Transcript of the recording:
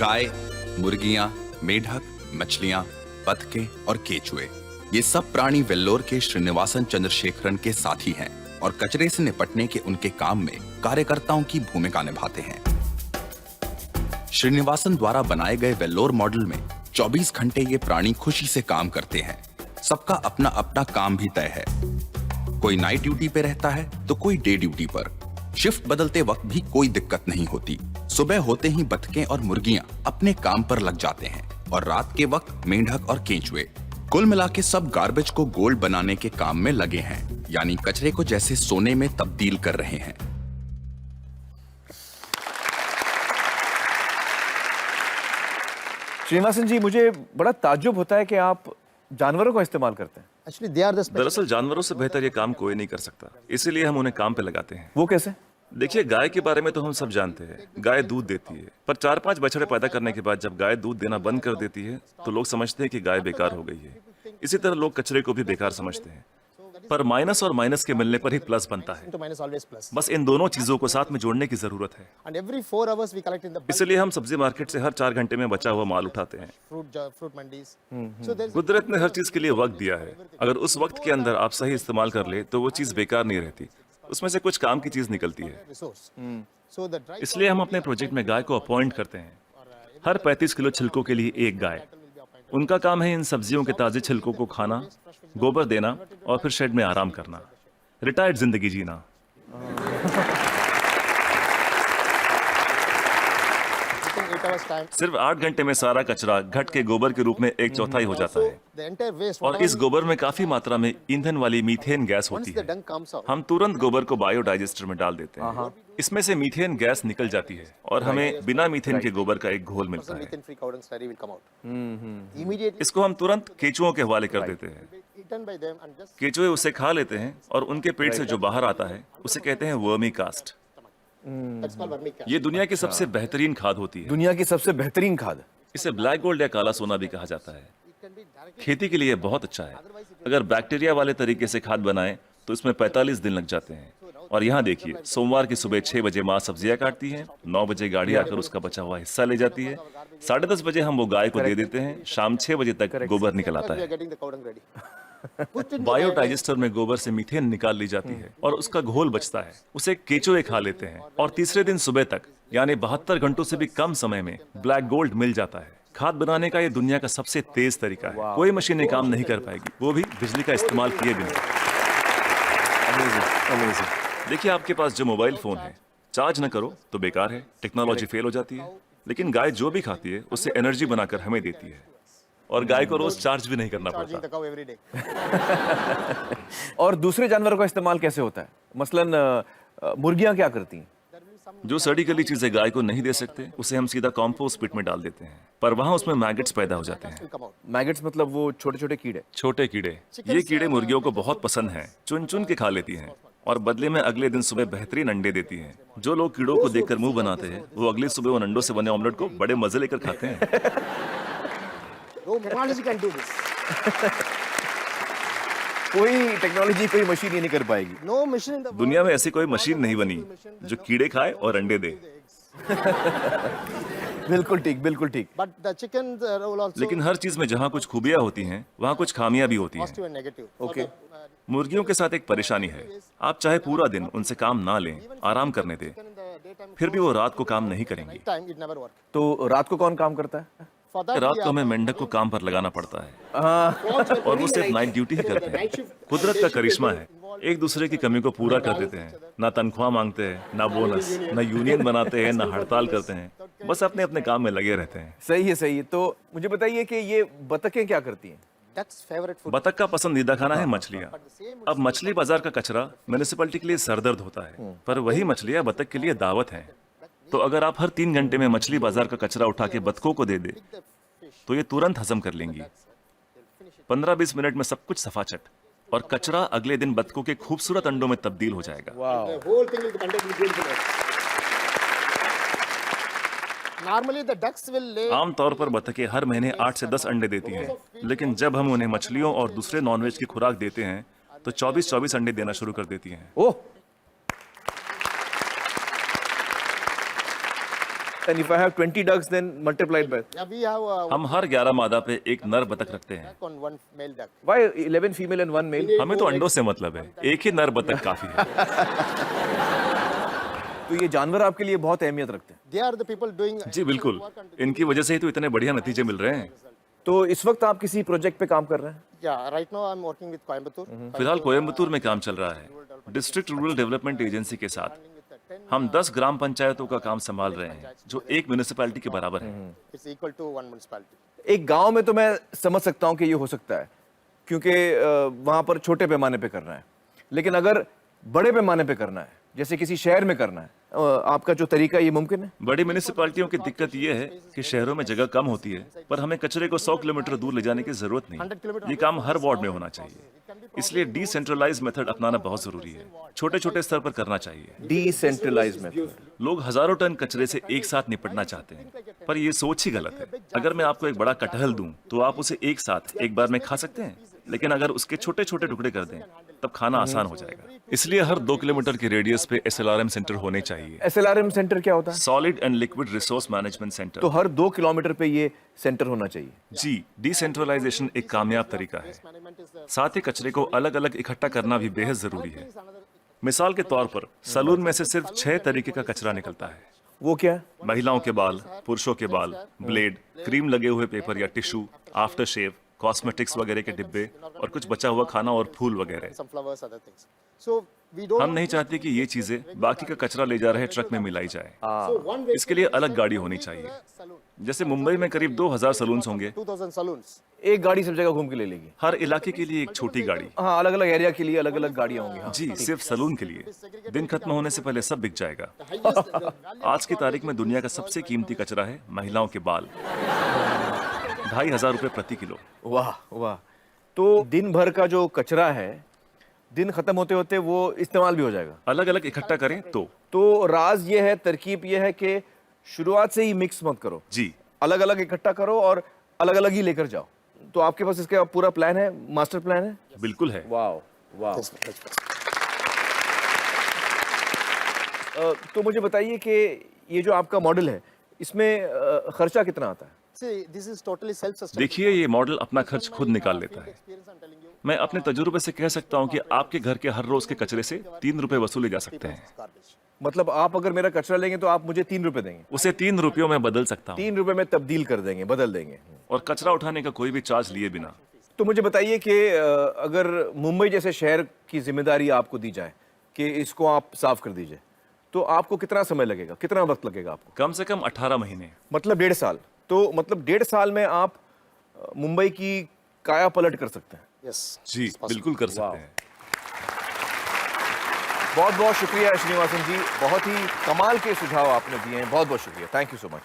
गाय, मुर्गियां, मेढक, मछलियां, बतखें और केचुए, ये सब प्राणी वेल्लोर के श्रीनिवासन चंद्रशेखरन के साथी हैं और कचरे से निपटने के उनके काम में कार्यकर्ताओं की भूमिका निभाते हैं। श्रीनिवासन द्वारा बनाए गए वेल्लोर मॉडल में 24 घंटे ये प्राणी खुशी से काम करते हैं। सबका अपना अपना काम भी तय है। कोई नाइट ड्यूटी पे रहता है तो कोई डे ड्यूटी पर। शिफ्ट बदलते वक्त भी कोई दिक्कत नहीं होती। सुबह होते ही बतखें और मुर्गियां अपने काम पर लग जाते हैं और रात के वक्त मेंढक और केंचुए। कुल मिला के सब गार्बेज को गोल्ड बनाने के काम में लगे हैं, यानी कचरे को जैसे सोने में तब्दील कर रहे हैं। श्रीनिवासन जी, मुझे बड़ा ताज्जुब होता है कि आप जानवरों का इस्तेमाल करते हैं। दरअसल जानवरों से बेहतर ये काम कोई नहीं कर सकता, इसीलिए हम उन्हें काम पे लगाते हैं। वो कैसे? देखिए, गाय के बारे में तो हम सब जानते हैं। गाय दूध देती है, पर 4-5 बछड़े पैदा करने के बाद जब गाय दूध देना बंद कर देती है तो लोग समझते हैं कि गाय बेकार हो गई है। इसी तरह लोग कचरे को भी बेकार समझते हैं, पर माइनस और माइनस के मिलने पर ही प्लस बनता है। बस इन दोनों चीजों को साथ में जोड़ने की जरूरत है। इसलिए हम सब्जी मार्केट से हर 4 घंटे में बचा हुआ माल उठाते हैं। कुदरत ने हर चीज के लिए वक्त दिया है। अगर उस वक्त के अंदर आप सही इस्तेमाल कर ले तो वो चीज बेकार नहीं रहती, उसमें से कुछ काम की चीज निकलती है। इसलिए हम अपने प्रोजेक्ट में गाय को अपॉइंट करते हैं। हर 35 किलो छिलकों के लिए एक गाय। उनका काम है इन सब्जियों के ताजे छिलकों को खाना, गोबर देना और फिर शेड में आराम करना, रिटायर्ड जिंदगी जीना। सिर्फ 8 घंटे में सारा कचरा घट के गोबर के रूप में 1/4 हो जाता है और इस गोबर में काफी मात्रा में ईंधन वाली मीथेन गैस होती है। हम तुरंत गोबर को बायोडाइजेस्टर में डाल देते हैं। इसमें से मीथेन गैस निकल जाती है और हमें बिना मीथेन के गोबर का एक घोल मिलता है। इसको हम तुरंत केचुओं के हवाले कर देते हैं। केचुए उसे खा लेते हैं और उनके पेट से जो बाहर आता है उसे कहते हैं वर्मी कास्ट। ये दुनिया की सबसे बेहतरीन खाद होती है। दुनिया की सबसे बेहतरीन खाद। इसे ब्लैक गोल्ड या काला सोना भी कहा जाता है। खेती के लिए बहुत अच्छा है। अगर बैक्टीरिया वाले तरीके से खाद बनाएं तो इसमें 45 दिन लग जाते हैं। और यहाँ देखिए, सोमवार की सुबह 6 बजे माँ सब्जियां काटती है, 9 बजे गाड़ी आकर उसका बचा हुआ हिस्सा ले जाती है, 10:30 बजे हम वो गाय को दे देते हैं, शाम 6 बजे तक गोबर निकल आता है। बायोडाइजेस्टर में गोबर से मीथेन निकाल ली जाती है और उसका घोल बचता है। उसे केचुए खा लेते हैं और तीसरे दिन सुबह तक, यानी 72 घंटों से भी कम समय में ब्लैक गोल्ड मिल जाता है। खाद बनाने का ये दुनिया का सबसे तेज तरीका है। कोई मशीनें काम नहीं कर पाएगी, वो भी बिजली का इस्तेमाल किए बिना। देखिए, आपके पास जो मोबाइल फोन है, चार्ज न करो तो बेकार है, टेक्नोलॉजी फेल हो जाती है। लेकिन गाय जो भी खाती है उससे एनर्जी बनाकर हमें देती है और गाय को रोज चार्ज भी नहीं करना पड़ता। और दूसरे जानवरों का इस्तेमाल कैसे होता है? मसलन मुर्गियां क्या करती हैं? जो सड़ी गली चीजें गाय को नहीं दे सकते उसे हम सीधा कॉम्पोस्ट पिट में डाल देते हैं, पर वहाँ उसमें मैगेट्स पैदा हो जाते हैं। मैगेट्स मतलब वो छोटे छोटे कीड़े? छोटे कीड़े। ये कीड़े मुर्गियों को बहुत पसंद हैं, चुन चुन के खा लेती हैं और बदले में अगले दिन सुबह बेहतरीन अंडे देती हैं। जो लोग कीड़ों को देखकर मुंह बनाते हैं वो अगली सुबह उन अंडों से बने ऑमलेट को बड़े मजे लेकर खाते हैं। कोई टेक्नोलॉजी, कोई मशीन ये नहीं कर पाएगी। दुनिया में ऐसी कोई मशीन नहीं बनी जो कीड़े खाए और अंडे दे। बिल्कुल ठीक, बिल्कुल ठीक। लेकिन हर चीज में जहाँ कुछ खूबियाँ होती हैं वहाँ कुछ खामियां भी होती हैं। ओके। मुर्गियों के साथ एक परेशानी है, आप चाहे पूरा दिन उनसे काम ना लें, आराम करने दें, फिर भी वो रात को काम नहीं करेंगी। तो रात को कौन काम करता है? रात को हमें मेंढक को काम पर लगाना पड़ता है और वो सिर्फ नाइट ड्यूटी ही करते हैं। कुदरत का करिश्मा है, एक दूसरे की कमी को पूरा कर देते हैं। ना तनख्वाह मांगते हैं, ना बोनस, ना यूनियन बनाते हैं, ना हड़ताल करते हैं, बस अपने अपने काम में लगे रहते हैं। सही है, सही है। तो मुझे बताइए कि ये बतखें क्या करती हैं? बतख का पसंदीदा खाना है मछलियाँ। अब मछली बाजार का कचरा म्युनिसिपैलिटी के लिए सरदर्द होता है, पर वही मछलियाँ बतख के लिए दावत हैं। तो अगर आप हर 3 घंटे में मछली बाजार का कचरा उठा के बतखों को दे दे तो ये तुरंत हजम कर लेंगी। 15-20 मिनट में सब कुछ सफाचट, और कचरा अगले दिन बतखों के खूबसूरत अंडों में तब्दील हो जाएगा। आमतौर पर बतखें हर महीने 8 से 10 अंडे देती हैं, लेकिन जब हम उन्हें मछलियों और दूसरे नॉनवेज की खुराक देते हैं तो 24-24 अंडे देना शुरू कर देती हैं। ओह, And if I have 20 ducks, then multiplied by. Yeah, we have हम हर 11 मादा पे एक नर बतख रखते हैं। on one male duck. Why 11 female and 1 male? हमें तो अंडों से मतलब है, एक ही नर बतख काफी है। तो ये जानवर आपके लिए बहुत अहमियत रखते हैं। They are the people doing. जी बिल्कुल, इनकी वजह से ही तो इतने बढ़िया नतीजे मिल रहे हैं। तो इस वक्त आप किसी प्रोजेक्ट पे काम कर रहे हैं? Yeah, right now I'm working with Coimbatore. फिलहाल कोयम्बतूर में काम चल रहा है, डिस्ट्रिक्ट रूरल डेवलपमेंट एजेंसी के साथ। हम 10 ग्राम पंचायतों का काम संभाल रहे हैं, जो एक म्युनिसिपैलिटी के बराबर है। It's equal to one municipality. एक गांव में तो मैं समझ सकता हूं कि ये हो सकता है, क्योंकि वहां पर छोटे पैमाने पे करना है। लेकिन अगर बड़े पैमाने पे करना है, जैसे किसी शहर में करना है, आपका जो तरीका ये मुमकिन है? बड़ी म्युनिसिपैलिटियों की दिक्कत ये है कि शहरों में जगह कम होती है, पर हमें कचरे को 100 किलोमीटर दूर ले जाने की जरूरत नहीं। ये काम हर वार्ड में होना चाहिए, इसलिए डिसेंट्रलाइज मेथड अपनाना बहुत जरूरी है। छोटे छोटे स्तर पर करना चाहिए। Decentralise method. लोग हजारों टन कचरे से एक साथ निपटना चाहते हैं, पर ये सोच ही गलत है। अगर मैं आपको एक बड़ा कटहल दूं, तो आप उसे एक साथ एक बार में खा सकते हैं, लेकिन अगर उसके छोटे छोटे टुकड़े कर दें, तब खाना आसान हो जाएगा। इसलिए हर 2 किलोमीटर के रेडियस पे SLRM सेंटर होने चाहिए। SLRM सेंटर क्या होता है? Solid and liquid resource management centre. तो हर 2 किलोमीटर पे ये सेंटर होना चाहिए। जी, डिसेंट्रलाइजेशन एक कामयाब तरीका है। साथ ही कचरे को अलग अलग इकट्ठा करना भी बेहद जरूरी है। मिसाल के तौर पर सलून में से सिर्फ 6 तरीके का कचरा निकलता है। वो क्या है? महिलाओं के बाल, पुरुषों के बाल, ब्लेड, क्रीम लगे हुए पेपर या टिश्यू, आफ्टर शेव, कॉस्मेटिक्स वगैरह के डिब्बे और कुछ बचा हुआ खाना और फूल वगैरह। Some flowers, other things. So we don't. हम नहीं चाहते कि ये चीजें बाकी का कचरा ले जा रहे ट्रक में मिलाई जाए। So one way इसके लिए अलग गाड़ी होनी चाहिए। saloon. जैसे मुंबई में करीब 2000 सलून्स होंगे, 2000 saloons. एक गाड़ी सब जगह घूम के ले लेगी। हर इलाके के लिए एक छोटी गाड़ी। हाँ, अलग अलग एरिया के लिए अलग अलग गाड़ियां होंगी। हाँ। जी, सिर्फ सलून के लिए। दिन खत्म होने से पहले सब बिक जाएगा। आज की तारीख में दुनिया का सबसे कीमती कचरा है महिलाओं के बाल। 2500 रुपए प्रति किलो। वाह वाह। तो दिन भर का जो कचरा है, दिन खत्म होते होते वो इस्तेमाल भी हो जाएगा। अलग अलग इकट्ठा करें तो राज ये है, तरकीब ये है कि शुरुआत से ही मिक्स मत करो। जी, अलग अलग इकट्ठा करो और अलग अलग ही लेकर जाओ। तो आपके पास इसका पूरा प्लान है, मास्टर प्लान है? बिल्कुल है। वाह वाह। तो मुझे बताइए कि ये जो आपका मॉडल है, इसमें खर्चा कितना आता है? See, this is totally self-sustainable. देखिए, ये मॉडल अपना खर्च खुद निकाल लेता है। Experience I'm telling you. मैं अपने तजुर्बे से कह सकता हूँ कि आपके घर के हर रोज के कचरे से 3 रुपए वसूले जा सकते हैं। Garbage. मतलब आप अगर मेरा कचरा लेंगे तो आप मुझे 3 रुपए देंगे। उसे 3 रुपयों में बदल सकता हूँ, 3 रुपए में तब्दील कर देंगे, बदल देंगे। और कचरा उठाने का कोई भी चार्ज लिए बिना। तो मुझे बताइए कि अगर मुंबई जैसे शहर की जिम्मेदारी आपको दी जाए कि इसको आप साफ कर दीजिए, तो आपको कितना समय लगेगा, कितना वक्त लगेगा आपको? कम से कम 18 महीने। मतलब 1.5 साल। तो मतलब 1.5 साल में आप मुंबई की काया पलट कर सकते हैं। Yes. जी, बिल्कुल कर सकते हैं। बहुत बहुत शुक्रिया श्रीनिवासन जी, बहुत ही कमाल के सुझाव आपने दिए हैं। बहुत बहुत शुक्रिया, थैंक यू सो मच।